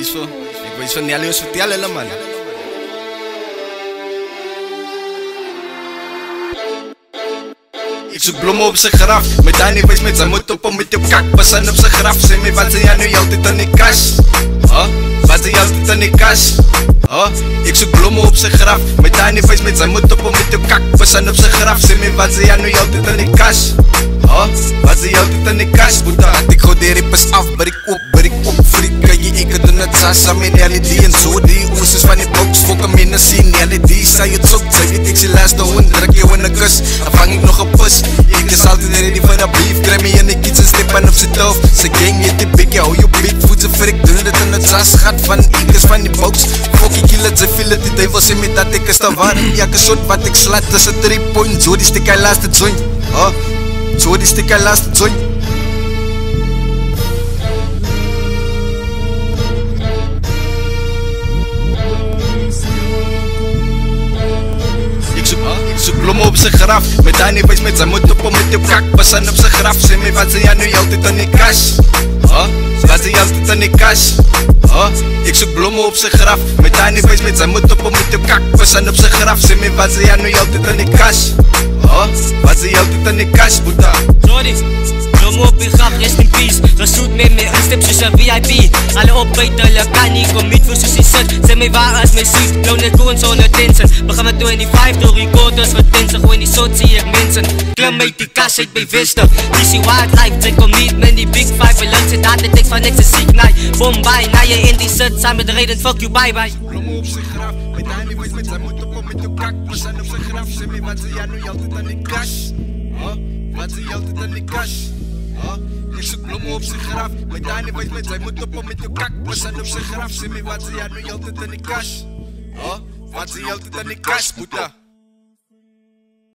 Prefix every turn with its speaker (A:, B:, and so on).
A: Ik weet van Nelly ons vertellen hulle man. Ik zoek bloemen op zijn graf. Met Danny wees met zijn moed op met je kak. Passen op zijn graf. Zeg me wat ze jij nu altijd aan die cash. Wat ze altijd aan die cash. Ik zoek bloemen op zijn graf. Met Danny wees met zijn moed op met je kak. Passen op zijn graf. Zeg me wat ze jij nu altijd aan die cash. Wat ze altijd aan die cash. Boeta, ik gooi de rippers af. Barik op, freak. Kan je ik doen het sasa met LED en zo. Die oesters van die box. Fokken me naar zien. LED, zei het zo. Zij weet ik ze laatste hond. Druk je in een kus. Dan vang ik nog een pus. Ik is altijd ready voor de beef. Krijg me in de kitchen, stippen op zijn tof. Ze gang je te big, ja, hou je big. Voet ze frik, doen het in het sas. Gaat van ik is van die box. Fok ik kill het, ze vielen die duivel. Ze met dat ik is te waren. Ja, soort wat ik slaat tussen 3 points. Zo die stik hij laatste joint. Zo die stik hij laatste joint. Ik zoek bloemen op zijn graf. Met Danny wees met zijn moed op met je kak. Passen op zijn graf. Zeg me wat ze jij nu altijd aan die cash. Wat ze jij altijd aan die cash. Ik zoek bloemen op zijn graf. Met Danny wees met zijn moed op met je kak. Passen op zijn graf. Zeg me wat ze jij nu altijd aan die cash. Wat ze jij altijd aan die cash, boeta.
B: Sorry. Bloemen op je graf, rest in peace. Gesoet met me, een step soos een VIP. Alle opbuiten, hulle kan nie kom met voor soos die sit. Sê my waar is my suit, blauw net koon sonder tension. Begin met 25 door recorders wat tensen. Gooi in die sot zie ek mensen. Klim uit die kas uit by Vester. DC Wildlife, sy kom niet met die Big Five. Verlang sy daar de tekst van niks is siek, nee. Bombay, na je in die sit, saam met de reden, fuck you, bye bye.
A: Bloemen op zijn graf, met Danny wees met zijn moed op met je kak. Passen op zijn graf, zeg me wat ze jij nu altijd aan die cash. Wat ze jij altijd aan die cash. Ik zoek bloemen op zijn graf. Met Danny wees met zijn moed op met je kak. Passen op zijn graf, zeg me wat ze jij nu altijd aan die cash. Wat ze jij altijd aan die cash, boeta.